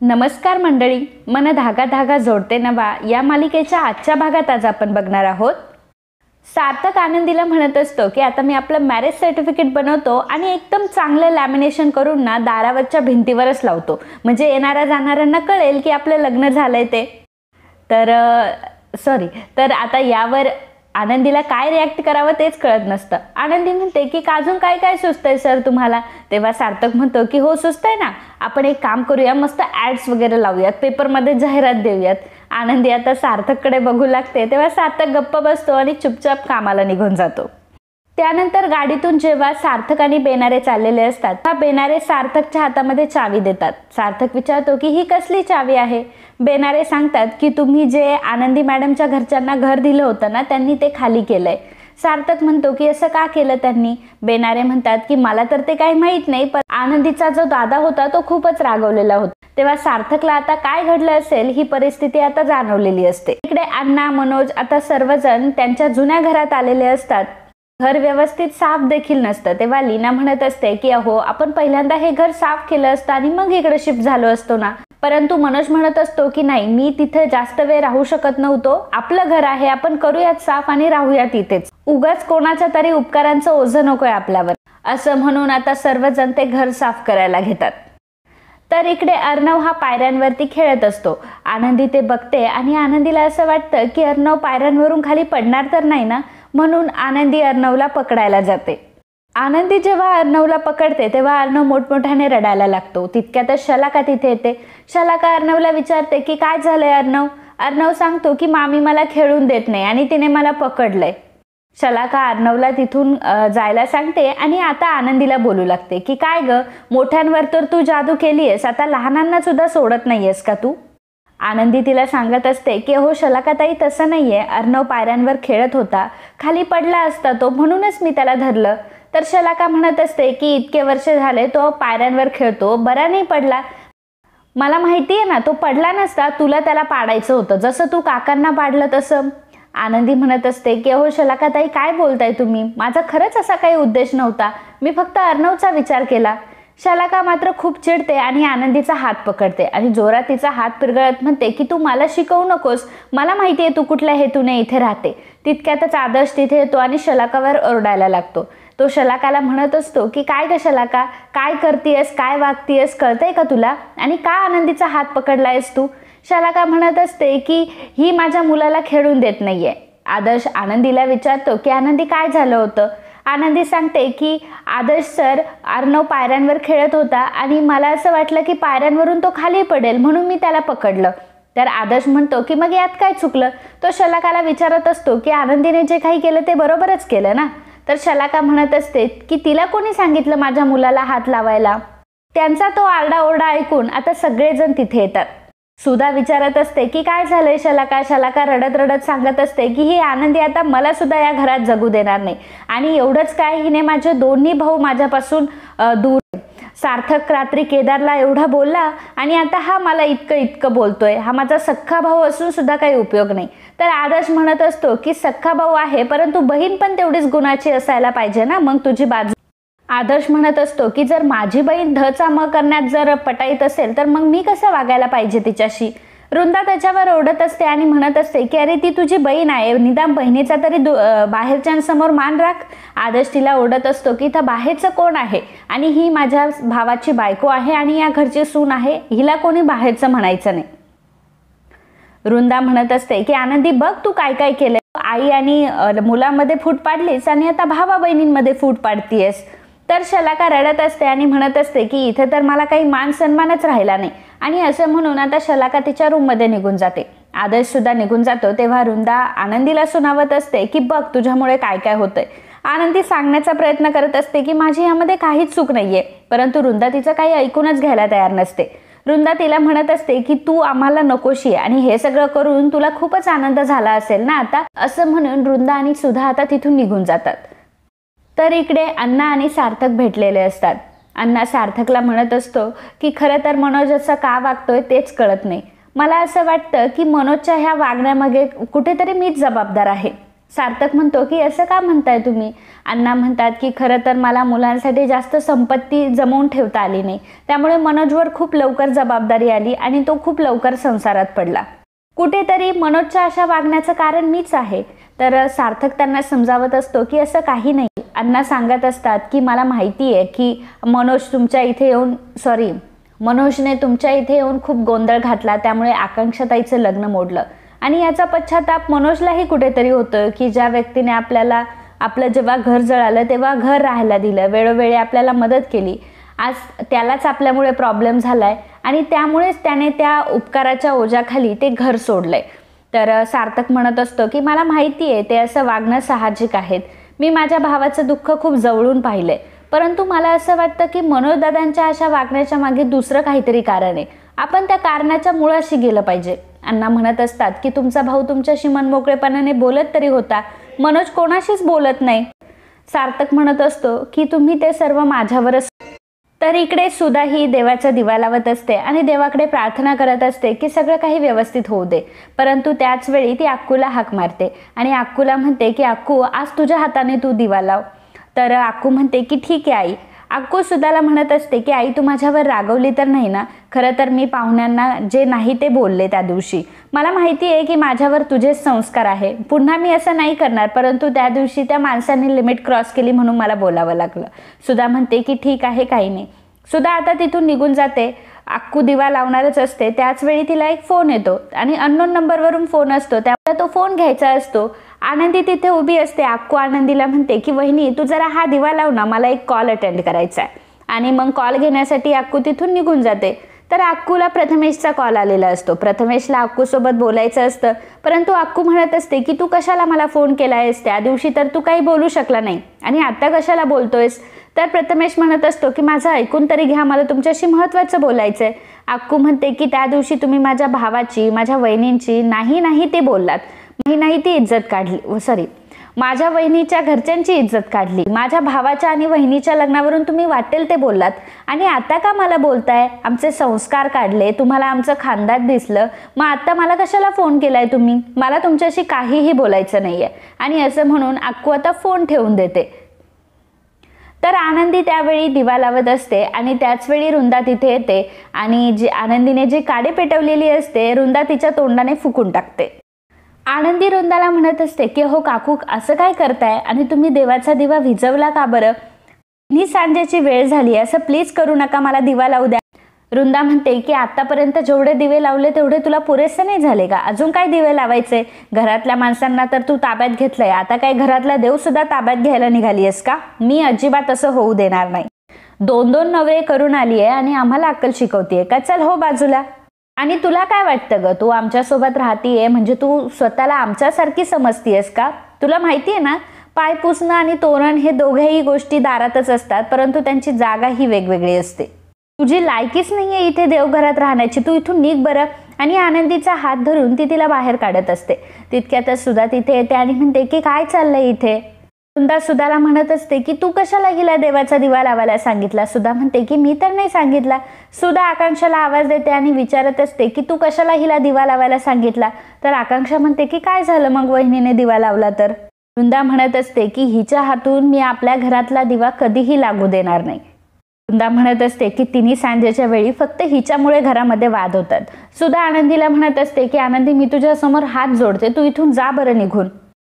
नमस्कार मंडळी, मन धागा धागा जोडते नवा या मालिकेच्या आजच्या भागात आज आपण बघणार आहोत. सार्थक आनंदीला म्हणत असतो की आता मी आपलं मॅरेज सर्टिफिकेट बनवतो आणि एकदम चांगलं लॅमिनेशन करून ना दारावरच्या भिंतीवरच लावतो, म्हणजे येणाऱ्या जाणाऱ्यांना कळेल की आपलं लग्न झालंय ते. तर आता यावर आनंदीला काय रिॲक्ट करावं तेच कळत नसतं. आनंदी म्हणते की अजून काय काय सुचतंय सर तुम्हाला. तेव्हा सार्थक म्हणतो की हो सुचतंय ना, आपण एक काम करूया, मस्त ॲड्स वगैरे लावूयात, पेपरमध्ये जाहिरात देऊयात. आनंदी आता सार्थककडे बघू लागते तेव्हा सार्थक गप्प बसतो आणि चुपचाप कामाला निघून जातो. त्यानंतर गाडीतून जेव्हा सार्थक आणि बेनारे चाललेले असतात, हा बेनारे सार्थकच्या हातामध्ये चावी देतात. सार्थक विचारतो की ही कसली चावी आहे. बेनारे सांगतात की तुम्ही जे आनंदी मॅडमच्या घरच्यांना घर दिलं होतं ना, त्यांनी ते खाली केलंय. सार्थक म्हणतो की असं का केलं त्यांनी. बेनारे म्हणतात की मला तर ते काही माहीत नाही, पण आनंदीचा जो दादा होता तो खूपच रागवलेला होता. तेव्हा सार्थकला आता काय घडलं असेल ही परिस्थिती आता जाणवलेली असते. इकडे अण्णा, मनोज आता सर्वजण त्यांच्या जुन्या घरात आलेले असतात. घर व्यवस्थित साफ देखील नसतं. तेव्हा लीना म्हणत असते की अहो, आपण पहिल्यांदा हे घर साफ केलं असतं आणि मग इकडे शिफ्ट झालो असतो ना. परंतु मनोज म्हणत असतो की नाही, मी तिथे जास्त वेळ राहू शकत नव्हतो, आपलं घर आहे, आपण करूयात साफ आणि राहूयात इथेच, उगाच कोणाच्या तरी उपकारांचं ओझं नकोय आपल्यावर, असं म्हणून आता सर्वजण ते घर साफ करायला घेतात. तर इकडे अर्णव हा पायऱ्यांवरती खेळत असतो. आनंदी ते बघते आणि आनंदीला असं वाटतं की अर्णव पायऱ्यांवरून खाली पडणार तर नाही ना, म्हणून आनंदी अर्णवला पकडायला जाते. आनंदी जेव्हा अर्णवला पकडते तेव्हा अर्णव मोठमोठ्याने रडायला लागतो. तितक्यातच शलाका तिथे येते. शलाका अर्णवला विचारते की काय झालंय अर्णव. अर्णव सांगतो की मामी मला खेळून देत नाही आणि तिने मला पकडलंय. शलाका अर्णवला तिथून जायला सांगते आणि आता आनंदीला बोलू लागते की काय ग, मोठ्यांवर तर तू जादू केलीयस, आता लहानांना सुद्धा सोडत नाहीयेस का तू. आनंदी तिला सांगत असते की हो शलाकाताई, तसं नाहीये, अर्णव पायऱ्यांवर खेळत होता, खाली पडला असता तो, म्हणूनच मी त्याला धरलं. तर शलाका म्हणत असते की इतके वर्ष झाले तो पायऱ्यांवर खेळतो, बरा नाही पडला. मला माहिती आहे ना, तो पडला नसता, तुला त्याला पाडायचं होतं, जसं तू काकांना पाडलं तसं. आनंदी म्हणत असते की हो शलाकाताई, काय बोलताय तुम्ही, माझा खरंच असा काही उद्देश नव्हता, मी फक्त अर्णवचा विचार केला. शलाका मात्र खूप चिडते आणि आनंदीचा हात पकडते आणि जोरात तिचा हात पिरगळत म्हणते की तू मला शिकवू नकोस, मला माहिती आहे तू कुठल्या हेतूने इथे राहते. तितक्यातच आदर्श तिथे येतो आणि शलाकावर ओरडायला लागतो. तो शलाकाला म्हणत असतो की काय ग शलाका, काय करतीयस, काय वागतीयस, कळतंय का तुला, आणि का आनंदीचा हात पकडलायस तू. शलाका म्हणत असते की ही माझ्या मुलाला खेळून देत नाहीये. आदर्श आनंदीला विचारतो की आनंदी काय झालं होतं. आनंदी सांगते की आदर्श सर, अर्णव पायऱ्यांवर खेळत होता आणि मला असं वाटलं की पायऱ्यांवरून तो खाली पडेल, म्हणून मी त्याला पकडलं. तर आदर्श म्हणतो की मग यात काय चुकलं. तो शलाकाला विचारत असतो की आनंदीने जे काही केलं ते बरोबरच केलं ना. तर शलाका म्हणत असते की तिला कोणी सांगितलं माझ्या मुलाला हात लावायला. त्यांचा तो आरडाओरडा ऐकून आता सगळेजण तिथे येतात. सुधा विचारत असते की काय झालंय शलाका. शलाका रडत रडत सांगत असते की ही आनंदी आता मला सुद्धा या घरात जगू देणार नाही, आणि एवढंच काय, हिने माझे दोन्ही भाऊ माझ्यापासून दूर. सार्थक रात्री केदारला एवढा बोलला आणि आता हा मला इतकं बोलतोय, हा माझा सख्खा भाऊ असून सुद्धा काही उपयोग नाही. तर आदर्श म्हणत असतो की सख्खा भाऊ आहे, परंतु बहीण पण तेवढीच गुणाची असायला पाहिजे ना, मग तुझी बाजू. आदर्श म्हणत असतो की जर माझी बहीण धचा म करण्यात जर पटाईत असेल तर मग मी कसं वागायला पाहिजे तिच्याशी. वृंदा त्याच्यावर ओढत असते आणि म्हणत असते की अरे ती तुझी बहीण आहे, निदान बहिणीचा तरी बाहेरच्यांसमोर मान राख. आदर्श तिला ओढत असतो की इथं बाहेरचं कोण आहे, आणि ही माझ्या भावाची बायको आहे आणि या घरची सून आहे, हिला कोणी बाहेरचं म्हणायचं नाही. वृंदा म्हणत असते की आनंदी बघ तू काय काय केलंय, आई आणि मुलामध्ये फूट पाडलीस आणि आता भावा बहिणींमध्ये फूट पाडतीयस. तर शलाका रडत असते आणि म्हणत असते की इथे तर मला काही मान सन्मानच राहिला नाही, आणि असं म्हणून आता शलाका तिच्या रूममध्ये निघून जाते. आदर्श सुद्धा निघून जातो. तेव्हा वृंदा आनंदीला सुनावत असते की बघ तुझ्यामुळे काय काय होतंय. आनंदी सांगण्याचा प्रयत्न करत असते की माझी यामध्ये काहीच चूक नाहीये, परंतु वृंदा तिचं काही ऐकूनच घ्यायला तयार नसते. वृंदा तिला म्हणत असते की तू आम्हाला नकोशी, आणि हे सगळं करून तुला खूपच आनंद झाला असेल ना आता, असं म्हणून वृंदा आणि सुधा आता तिथून निघून जातात. तर इकडे अण्णा आणि सार्थक भेटलेले असतात. अण्णा सार्थकला म्हणत असतो की खरं तर मनोज असं का वागतोय तेच कळत नाही. मला असं वाटतं की मनोजच्या ह्या वागण्यामागे कुठेतरी मीच जबाबदार आहे. सार्थक म्हणतो की असं का म्हणताय तुम्ही? अण्णा म्हणतात की खरं तर मला मुलांसाठी जास्त संपत्ती जमवून ठेवता आली नाही, त्यामुळे मनोजवर खूप लवकर जबाबदारी आली आणि तो खूप लवकर संसारात पडला. कुठेतरी मनोजच्या अशा वागण्याचं कारण मीच आहे. तर सार्थक त्यांना समजावत असतो की असं काही नाही. अण्णा सांगत असतात की मला माहिती आहे की मनोजने तुमच्या इथे येऊन खूप गोंधळ घातला, त्यामुळे आकांक्षाताईचं लग्न मोडलं आणि याचा पश्चाताप मनोजलाही कुठेतरी होतं की ज्या व्यक्तीने आपलं जेव्हा घर जळालं तेव्हा घर राहायला दिलं, वेळोवेळी आपल्याला मदत केली, आज त्यालाच आपल्यामुळे प्रॉब्लेम झालाय आणि त्यामुळेच त्याने त्या उपकाराच्या ओझ्याखाली ते घर सोडलंय. तर सार्थक म्हणत असतो की मला माहिती आहे ते असं वागणं साहजिक आहे. मी माझ्या भावाचं दुःख खूप जवळून पाहिलंय, परंतु मला असं वाटतं की मनोजदादांच्या अशा वागण्याच्या मागे दुसरं काहीतरी कारण आहे. आपण त्या कारणाच्या मुळाशी गेलं पाहिजे. अण्णा म्हणत असतात की तुमचा भाऊ तुमच्याशी मनमोकळेपणाने बोलत तरी होता, मनोज कोणाशीच बोलत नाही. सार्थक म्हणत असतो की तुम्ही ते सर्व माझ्यावरच. तर इकडे सुधा ही देवाचा दिवा लावत असते आणि देवाकडे प्रार्थना करत असते की सगळं काही व्यवस्थित होऊ दे. परंतु त्याच वेळी ती अक्कूला हाक मारते आणि अक्कूला म्हणते की अक्कू, आज तुझ्या हाताने तू दिवा लाव. तर अक्कू म्हणते की ठीक आहे आई. अक्कू सुधाला म्हणत असते की आई, तू माझ्यावर रागवली तर नाही ना? खरं तर मी पाहुण्यांना जे नाही ते बोलले त्या दिवशी. मला माहिती आहे की माझ्यावर तुझेच संस्कार आहे, पुन्हा मी असं नाही करणार, परंतु त्या दिवशी त्या माणसाने लिमिट क्रॉस केली म्हणून मला बोलावं लागलं. सुधा म्हणते की ठीक आहे, काही नाही. सुधा आता तिथून निघून जाते. अक्कू दिवा लावणारच असते, त्याच वेळी तिला एक फोन येतो आणि अननोन नंबरवरून फोन असतो, त्यामुळे तो फोन घ्यायचा असतो. आनंदी तिथे उभी असते. अक्कू आनंदीला म्हणते की वहिनी, तू जरा हा दिवा लाव ना, मला एक कॉल अटेंड करायचा आहे. आणि मग कॉल घेण्यासाठी अक्कू तिथून निघून जाते. तर अक्कूला प्रथमेशचा कॉल आलेला असतो. प्रथमेशला अक्कूसोबत बोलायचं असतं, परंतु अक्कू म्हणत असते की तू कशाला मला फोन केला आहेस? त्या दिवशी तर तू काही बोलू शकला नाही आणि आता कशाला बोलतोयस? तर प्रथमेश म्हणत असतो की माझं ऐकून तरी घ्या, मला तुमच्याशी महत्त्वाचं बोलायचं आहे. अक्कू म्हणते की त्या दिवशी तुम्ही माझ्या भावाची, माझ्या वहिनींची नाही ते बोललात, नाही ती इज्जत काढली, माझ्या वहिनीच्या घरच्यांची इज्जत काढली, माझ्या भावाच्या आणि वहिनीच्या लग्नावरून तुम्ही वाटेल ते बोललात आणि आता का मला बोलताय? आमचे संस्कार काढले, तुम्हाला आमचं खानदान दिसलं, मग आता मला कशाला फोन केलाय तुम्ही? मला तुमच्याशी काहीही बोलायचं नाहीये. आणि असं म्हणून अक्कू आता फोन ठेवून देते. तर आनंदी त्यावेळी दिवा लावत असते आणि त्याच वेळी रुंदा तिथे येते आणि आनंदीने जी काडी पेटवलेली असते रुंदा तिच्या तोंडाने फुकून टाकते. आनंदी रुंदाला म्हणत असते की हो काकू, असं काय करताय आणि तुम्ही देवाचा दिवा विझवला का बरं? ही सांजेची वेळ झाली, असं प्लीज करू नका, मला दिवा लावू द्या. रुंदा म्हणते की आतापर्यंत जेवढे दिवे लावले तेवढे तुला पुरेसे नाही झाले का? अजून काय दिवे लावायचे? घरातल्या माणसांना तर तू ताब्यात घेतलंय, आता काय घरातला देव सुद्धा ताब्यात घ्यायला निघाली आहेस का? मी अजिबात असं होऊ देणार नाही. 2 नवरे करून आली आहे आणि आम्हाला अक्कल शिकवतीये का? चल हो बाजूला. आणि तुला काय वाटतं ग, तू आमच्यासोबत राहतीये म्हणजे तू स्वतःला आमच्यासारखी समजतीयस का? तुला माहिती आहे ना, पाय पुसणं आणि तोरण हे दोघेही गोष्टी दारातच असतात, परंतु त्यांची जागा ही वेगवेगळी असते. तुझी लायकीच नाहीये इथे देवघरात राहण्याची, तू इथून निघ बरं. आणि आनंदीचा हात धरून ती तिला बाहेर काढत असते. तितक्यातच सुधा तिथे येते आणि म्हणते की काय चाललंय इथे? सुधा सुधाला म्हणत असते की तू कशाला हिला देवाचा दिवा लावायला सांगितला? सुधा म्हणते की मी तर नाही सांगितला. सुधा आकांक्षाला आवाज देते आणि विचारत असते की तू कशाला हिला दिवा लावायला सांगितला? तर आकांक्षा म्हणते की काय झालं मग वहिनीने दिवा लावला तर? सुधा म्हणत असते की हिच्या हातून मी आपल्या घरातला दिवा कधीही लागू देणार नाही. सुधा म्हणत असते की तिन्ही सांजेच्या वेळी फक्त हिच्यामुळे घरामध्ये वाद होतात. सुधा आनंदीला म्हणत असते की आनंदी, मी तुझ्या समोर हात जोडते, तू इथून जा बरं निघून.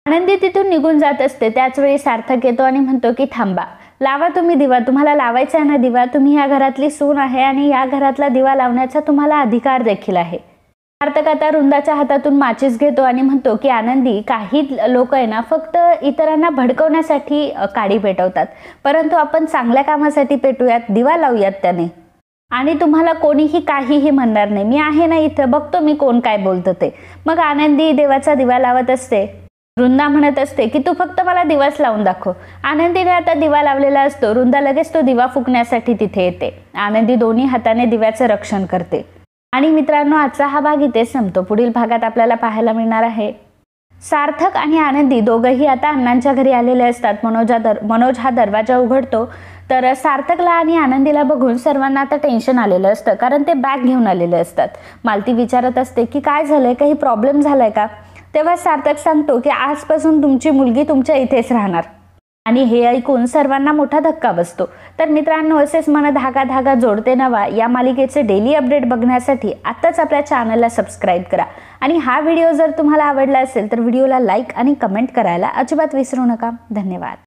आनंदी तिथून निघून जात असते. त्याच वेळी सार्थक येतो आणि म्हणतो की थांबा, लावा तुम्ही दिवा, तुम्हाला लावायचा आहे ना दिवा, तुम्ही या घरातली सून आहे आणि या घरातला दिवा लावण्याचा तुम्हाला अधिकार देखील आहे. सार्थक आता रुंदाच्या हातातून माचीस घेतो आणि म्हणतो की आनंदी, काही लोक आहे ना फक्त इतरांना भडकवण्यासाठी काडी पेटवतात, परंतु आपण चांगल्या कामासाठी पेटूयात, दिवा लावूयात त्याने, आणि तुम्हाला कोणीही काहीही म्हणणार नाही. मी आहे ना इथं, बघतो मी कोण काय बोलतं ते. मग आनंदी देवाचा दिवा लावत असते. रुंदा म्हणत असते की तू फक्त मला दिवाच लावून दाखव. आनंदीने आता दिवा लावलेला असतो. रुंदा लगेच तो दिवा फुकण्यासाठी तिथे येते. आनंदी दोन्ही हाताने दिव्याचं रक्षण करते. आणि मित्रांनो, आजचा हा भाग इथे संपतो. पुढील भागात आपल्याला पाहायला मिळणार आहे सार्थक आणि आनंदी दोघंही आता अण्णांच्या घरी आलेले असतात. मनोज हा दरवाजा उघडतो तर सार्थकला आणि आनंदीला बघून सर्वांना आता टेन्शन आलेलं असतं, कारण ते बॅग घेऊन आलेले असतात. मालती विचारत असते की काय झालंय, काही प्रॉब्लेम झालाय का? तेव्हा सार्थक सांगतो की आजपासून तुमची मुलगी तुमच्या इथेच राहणार. आणि हे ऐकून सर्वांना मोठा धक्का बसतो. तर मित्रांनो, असेच मन धागा धागा जोडते नवा या मालिकेचे डेली अपडेट बघण्यासाठी आत्ताच आपल्या चॅनलला सबस्क्राईब करा. आणि हा व्हिडिओ जर तुम्हाला आवडला असेल तर व्हिडिओला लाईक आणि कमेंट करायला अजिबात विसरू नका. धन्यवाद.